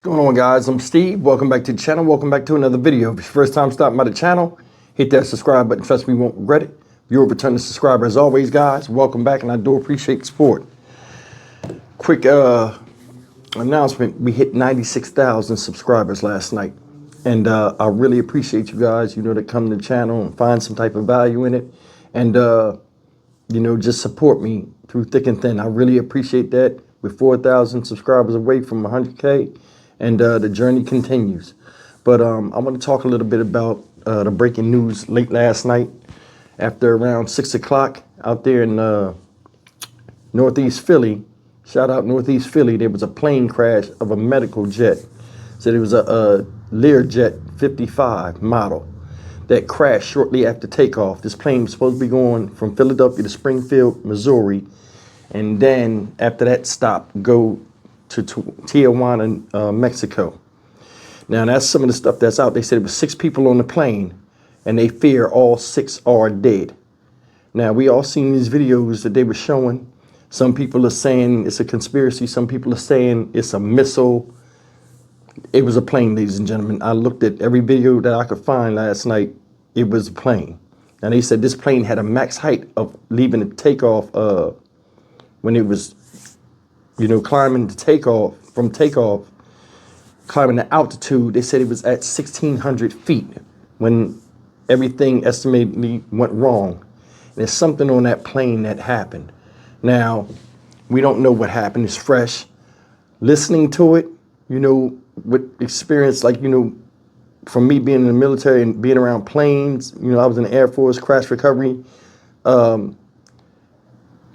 What's going on, guys? I'm Steve. Welcome back to the channel. Welcome back to another video. If it's your first time stopping by the channel, hit that subscribe button. Trust me, you won't regret it. If you're a returning subscriber, as always, guys, welcome back, and I do appreciate the support. Quick announcement. We hit 96,000 subscribers last night, and I really appreciate you guys, that come to the channel and find some type of value in it, and just support me through thick and thin. I really appreciate that. We're 4,000 subscribers away from 100K, and the journey continues. But I want to talk a little bit about the breaking news late last night after around 6 o'clock out there in Northeast Philly. Shout out Northeast Philly. There was a plane crash of a medical jet. Said it was a Learjet 55 model that crashed shortly after takeoff. This plane was supposed to be going from Philadelphia to Springfield, Missouri, and then after that stop, go to Tijuana, Mexico. Now, that's some of the stuff that's out. They said it was 6 people on the plane, and they fear all 6 are dead. Now, we all seen these videos that they were showing. Some people are saying it's a conspiracy. Some people are saying it's a missile. It was a plane, ladies and gentlemen. I looked at every video that I could find last night. It was a plane. And they said this plane had a max height of leaving the takeoff when it was, climbing to takeoff, climbing the altitude. They said it was at 1,600 feet when everything estimatedly went wrong. And there's something on that plane that happened. Now, we don't know what happened. It's fresh. Listening to it, with experience, from me being in the military and being around planes, I was in the Air Force, crash recovery.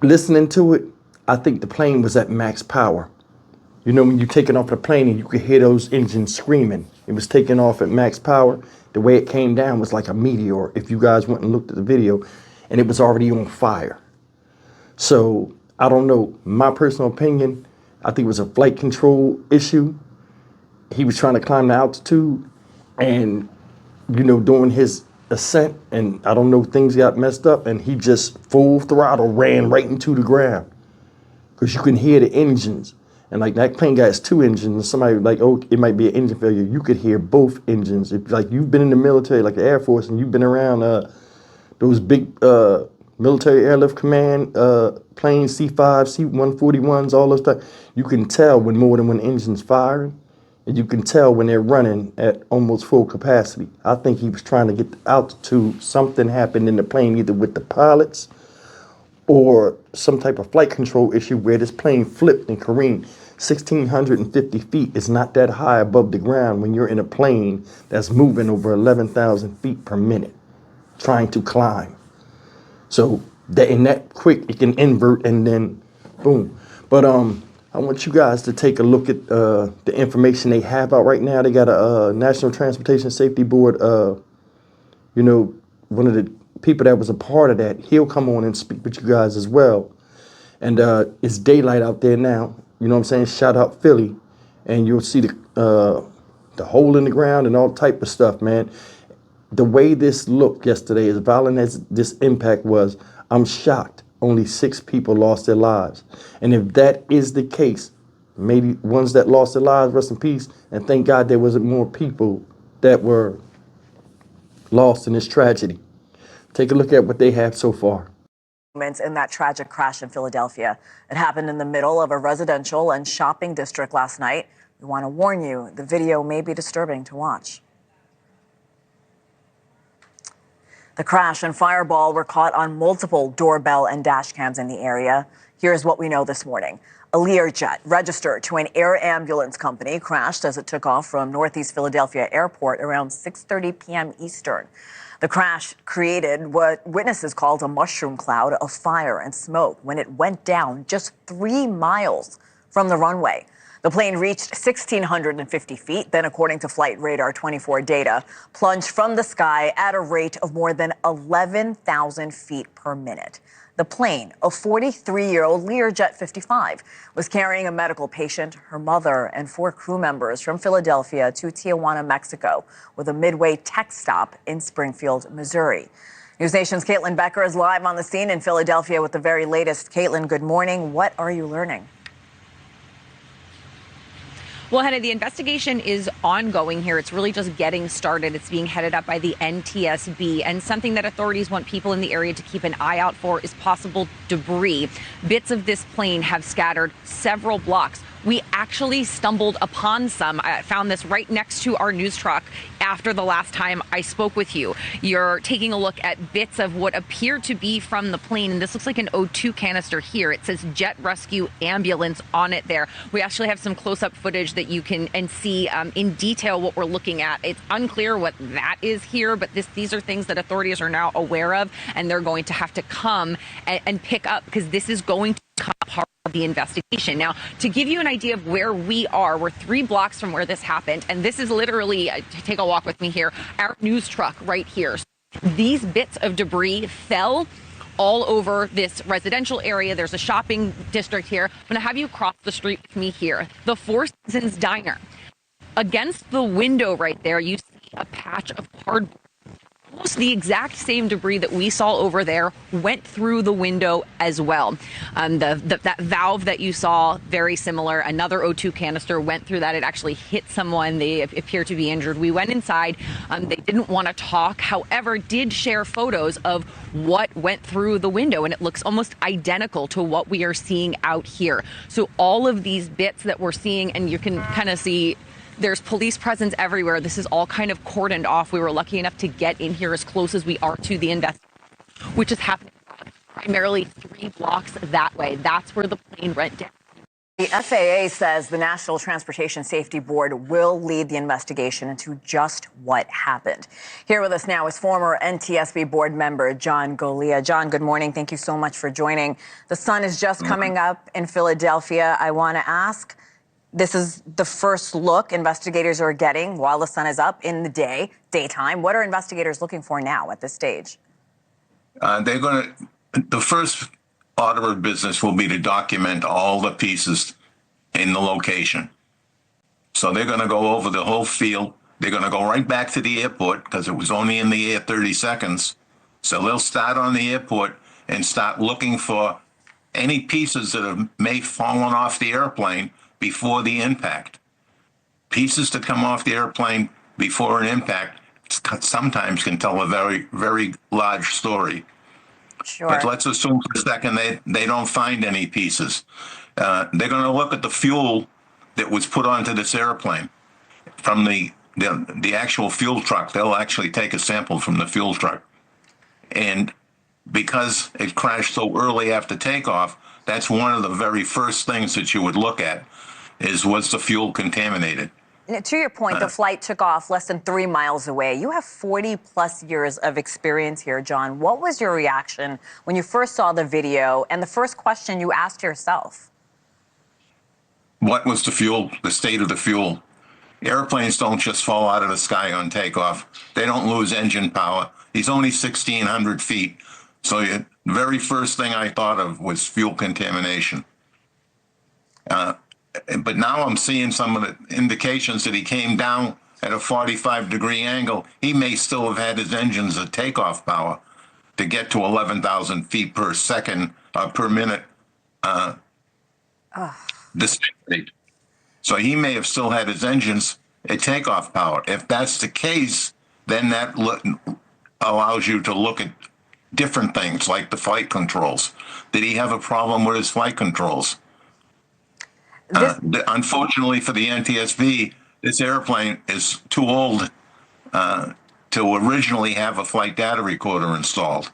Listening to it, I think the plane was at max power. When you're taking off the plane and you could hear those engines screaming. It was taking off at max power. The way it came down was like a meteor, if you guys went and looked at the video, and it was already on fire. So, I don't know. My personal opinion, I think it was a flight control issue. He was trying to climb the altitude, and, during his ascent, and I don't know, things got messed up, and he just full throttle ran right into the ground. Because you can hear the engines. And that plane got 2 engines, and somebody it might be an engine failure. You could hear both engines. If you've been in the military, like the Air Force, and you've been around those big military airlift command planes, C5, C-141s, all those stuff, you can tell when more than one engine's firing, and you can tell when they're running at almost full capacity. I think he was trying to get the altitude. Something happened in the plane, either with the pilots or some type of flight control issue where this plane flipped and careened. 1,650 feet is not that high above the ground when you're in a plane that's moving over 11,000 feet per minute, trying to climb. So that in that quick, it can invert and then boom. But I want you guys to take a look at the information they have out right now. They got a National Transportation Safety Board, one of the people that was a part of that. He'll come on and speak with you guys as well. And it's daylight out there now. You know what I'm saying? Shout out Philly. And you'll see the hole in the ground and all type of stuff, man. The way this looked yesterday, as violent as this impact was, I'm shocked. Only 6 people lost their lives. And if that is the case, maybe ones that lost their lives, rest in peace. And thank God there wasn't more people that were lost in this tragedy. Take a look at what they have so far. In that tragic crash in Philadelphia. It happened in the middle of a residential and shopping district last night. We want to warn you, the video may be disturbing to watch. The crash and fireball were caught on multiple doorbell and dash cams in the area. Here's what we know this morning. A Learjet registered to an air ambulance company crashed as it took off from Northeast Philadelphia Airport around 6:30 p.m. Eastern. The crash created what witnesses called a mushroom cloud of fire and smoke when it went down just 3 miles from the runway. The plane reached 1,650 feet, then, according to Flight Radar 24 data, plunged from the sky at a rate of more than 11,000 feet per minute. The plane, a 43-year-old Learjet 55, was carrying a medical patient, her mother, and 4 crew members from Philadelphia to Tijuana, Mexico, with a midway tech stop in Springfield, Missouri. News Nation's Caitlin Becker is live on the scene in Philadelphia with the very latest. Caitlin, good morning. What are you learning? Well, Hannah, the investigation is ongoing here. It's really just getting started. It's being headed up by the NTSB, and something that authorities want people in the area to keep an eye out for is possible debris. Bits of this plane have scattered several blocks. We actually stumbled upon some. I found this right next to our news truck after the last time I spoke with you. You're taking a look at bits of what appear to be from the plane, and this looks like an O2 canister here. It says Jet Rescue Ambulance on it there. We actually have some close-up footage that you can see in detail what we're looking at. It's unclear what that is here, but these are things that authorities are now aware of, and they're going to have to come and pick up, because this is going to become part of the investigation. Now, to give you an idea of where we are, we're 3 blocks from where this happened, and this is literally, take a walk with me here, our news truck right here. These bits of debris fell all over this residential area. There's a shopping district here. I'm going to have you cross the street with me here. The Four Seasons Diner. Against the window right there, you see a patch of cardboard. Almost the exact same debris that we saw over there went through the window as well. That valve that you saw, very similar. Another O2 canister went through that. It actually hit someone. They appear to be injured. We went inside. They didn't want to talk, however, did share photos of what went through the window, and it looks almost identical to what we are seeing out here. So all of these bits that we're seeing, and you can kind of see there's police presence everywhere. This is all kind of cordoned off. We were lucky enough to get in here as close as we are to the investigation, which is happening primarily 3 blocks that way. That's where the plane went down. The FAA says the National Transportation Safety Board will lead the investigation into just what happened. Here with us now is former NTSB board member John Golia. John, good morning. Thank you so much for joining. The sun is just coming up in Philadelphia. I want to ask, this is the first look investigators are getting while the sun is up in the daytime. What are investigators looking for now at this stage? The first order of business will be to document all the pieces in the location. So they're going to go over the whole field. They're going to go right back to the airport because it was only in the air 30 seconds. So they'll start on the airport and start looking for any pieces that may have fallen off the airplane before the impact. Pieces that come off the airplane before an impact sometimes can tell a very, very large story. Sure. But let's assume for a second they don't find any pieces. They're going to look at the fuel that was put onto this airplane from the actual fuel truck. They'll actually take a sample from the fuel truck. And because it crashed so early after takeoff, that's one of the very first things that you would look at is, was the fuel contaminated? To your point, the flight took off less than 3 miles away. You have 40 plus years of experience here, John. What was your reaction when you first saw the video and the first question you asked yourself? What was the fuel, the state of the fuel? Airplanes don't just fall out of the sky on takeoff. They don't lose engine power. He's only 1,600 feet. So the very first thing I thought of was fuel contamination. But now I'm seeing some of the indications that he came down at a 45-degree angle. He may still have had his engines at takeoff power to get to 11,000 feet per second, per minute. This rate. So he may have still had his engines at takeoff power. If that's the case, then that allows you to look at different things like the flight controls. Did he have a problem with his flight controls? Unfortunately for the NTSB, this airplane is too old to originally have a flight data recorder installed.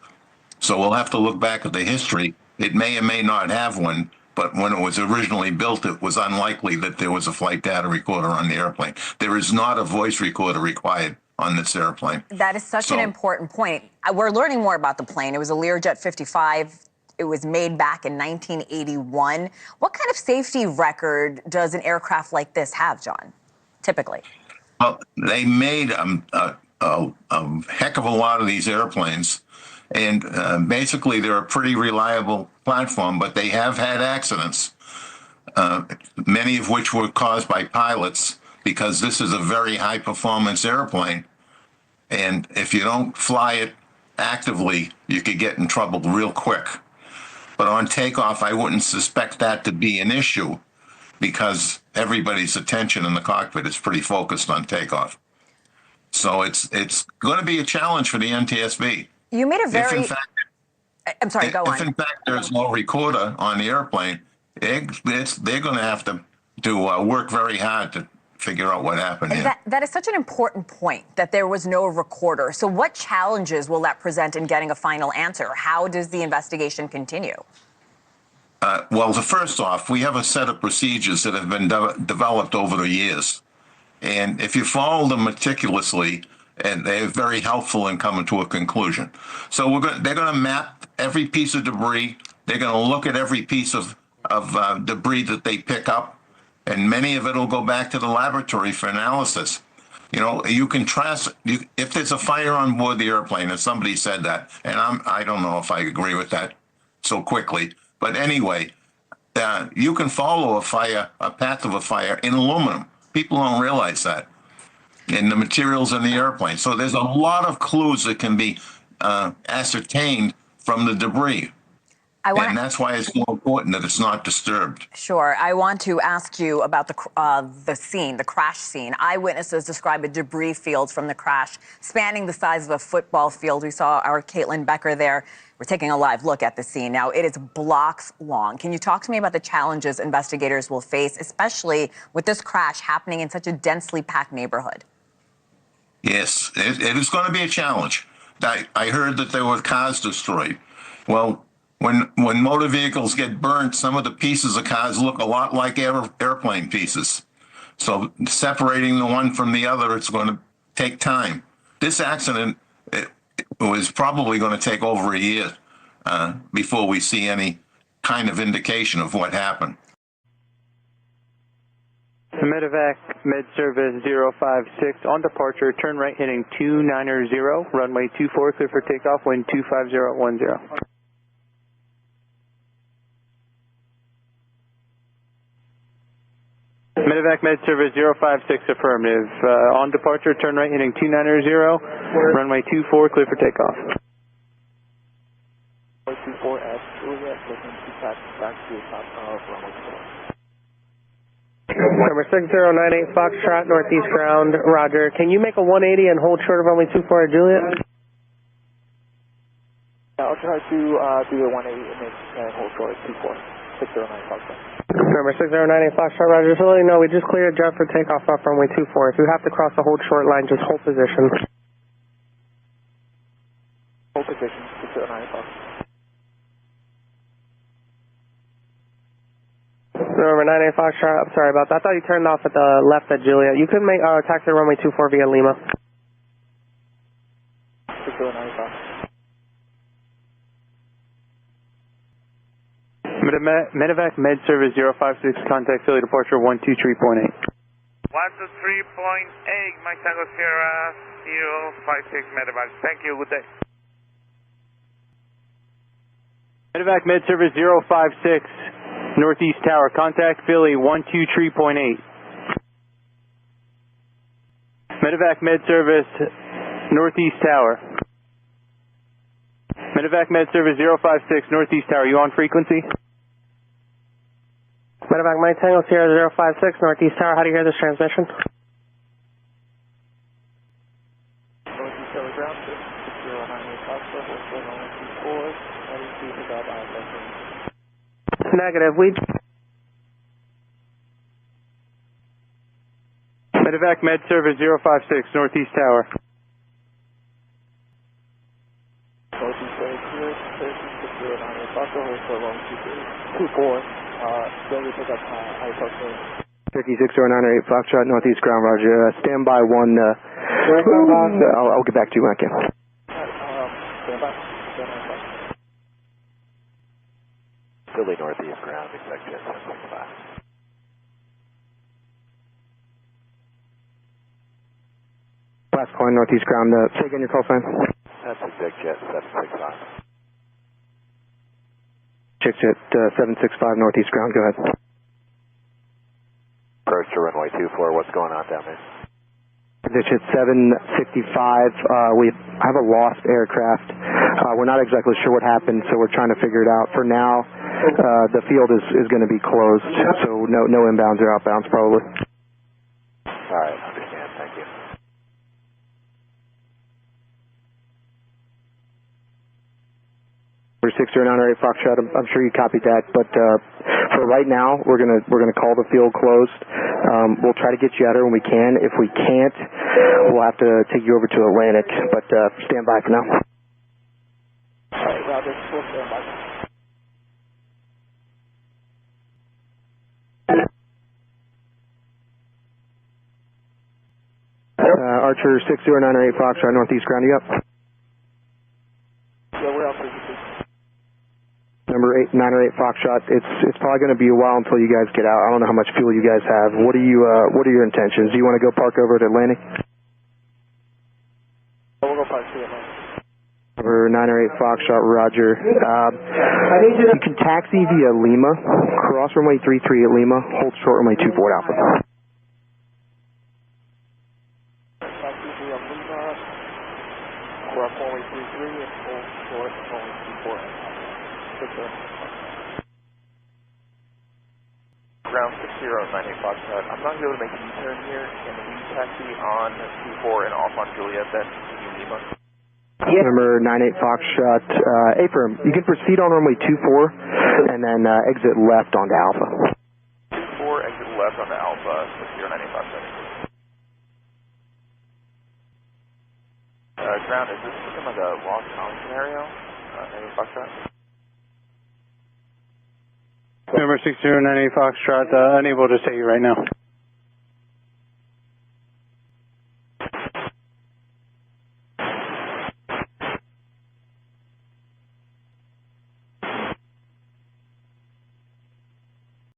So we'll have to look back at the history. It may or may not have one, but when it was originally built, it was unlikely that there was a flight data recorder on the airplane. There is not a voice recorder required on this airplane. That is such an important point. We're learning more about the plane. It was a Learjet 55. It was made back in 1981. What kind of safety record does an aircraft like this have, John, typically? Well, they made a heck of a lot of these airplanes. And basically, they're a pretty reliable platform, but they have had accidents, many of which were caused by pilots, because this is a very high-performance airplane. And if you don't fly it actively, you could get in trouble real quick. But on takeoff, I wouldn't suspect that to be an issue, because everybody's attention in the cockpit is pretty focused on takeoff. So it's going to be a challenge for the NTSB. You made a If very. in fact, I'm sorry. Go if on. in fact there's no recorder on the airplane, they're going to have to work very hard to figure out what happened here. That is such an important point, that there was no recorder. So what challenges will that present in getting a final answer? How does the investigation continue? Well, first off, we have a set of procedures that have been developed over the years. And if you follow them meticulously, and they're very helpful in coming to a conclusion. So they're going to map every piece of debris. They're going to look at every piece of debris that they pick up. And many of it will go back to the laboratory for analysis. You know, you can if there's a fire on board the airplane, and somebody said that, and I don't know if I agree with that so quickly. But anyway, you can follow a path of a fire in aluminum. People don't realize that in the materials in the airplane. So there's a lot of clues that can be ascertained from the debris. And that's why it's so important that it's not disturbed. Sure. I want to ask you about the scene, the crash scene. Eyewitnesses describe a debris field from the crash spanning the size of a football field. We saw our Caitlin Becker there. We're taking a live look at the scene. Now, it is blocks long. Can you talk to me about the challenges investigators will face, especially with this crash happening in such a densely packed neighborhood? Yes, it is going to be a challenge. I heard that there were cars destroyed. Well, when motor vehicles get burnt, some of the pieces of cars look a lot like airplane pieces. So separating the one from the other, it's going to take time. This accident it was probably going to take over a year before we see any kind of indication of what happened. Medevac, Med Service 056, on departure, turn right heading 290, runway 24, clear for takeoff, wind 25010. Medevac, Med Service 056, affirmative. On departure, turn right heading 290, runway 24, clear for takeoff. 24S, Juliet, looking to pass back to the top of runway 4. Number 6098 Foxtrot, northeast ground, roger. Can you make a 180 and hold short of runway 24 at Juliet? I'll try to do a 180 and hold short at 24, 609 Foxtrot. Number 6098 Foxtrot, roger. Just to let you know, we just cleared Jeff for takeoff off runway 24. If you have to cross the hold short line, just hold position. Hold position, 609 Foxtrot. Number 98 Foxtrot, I'm sorry about that. I thought you turned off at the left at Juliet. You could make taxi runway 24 via Lima. 609 Foxtrot. Medevac, Med Service 056, contact Philly departure 123.8. 123.8, Mike Tango Sierra 056 Medevac. Thank you, good day. Medevac, Med Service 056, Northeast Tower, contact Philly 123.8. Medevac, Med Service, Northeast Tower. Medevac, Med Service 056, Northeast Tower, you on frequency? Medevac, Mike Tango Sierra 056, northeast tower. How do you hear this transmission? Northeast Tower ground, 6098 Foxtrot, hold short runway 24, heading to the top of Negative. We. Medevac, Med Service 056, Northeast Tower. Northeast Tower clear, 609 Foxtrot, hold short runway 24. Then we pick up high Foxtrot. 56098 Foxtrot, Northeast ground, roger. Stand by one. I'll get back to you when I can. Stand by. Philly Northeast ground, expect jet 765. Last point, Northeast ground. Say again your call sign. That's exec jet 765. Check jet 765 Northeast ground, go ahead. Approach to runway 24, what's going on down there? Jet 765, we have a lost aircraft. We're not exactly sure what happened, so we're trying to figure it out. For now, the field is going to be closed, so no inbounds or outbounds probably. All right, understand. Thank you. For 60908 Foxtrot, I'm sure you copied that, but for right now, we're gonna call the field closed. We'll try to get you out here when we can. If we can't, we'll have to take you over to Atlantic, but stand by for now. All right, Roger, full standby. Archer 60908 Foxtrot, Northeast Ground, you up? Yeah, we're out for you. Number 908 Foxtrot, it's probably going to be a while until you guys get out. I don't know how much fuel you guys have. What are your intentions? Do you want to go park over at Atlantic? We'll go park to Atlantic. Number 908 Foxtrot, Roger. You can taxi via Lima, cross runway 33 at Lima, hold short runway 24 at Alpha. Taxi via Lima, cross runway 33 and hold short runway 24 at Alpha. Ground 6098 Foxtrot. I'm not going to be able to make a U-turn here. Can we taxi on 24 and off on Juliet then? Lima? Number 98 Foxtrot, A-firm, you can proceed on runway 24 and then exit left onto Alpha. 24, exit left onto Alpha, 6098 Foxtrot. Ground, is this looking like a lost town scenario? 98 Foxtrot? Number 6098 Foxtrot, unable to say you right now.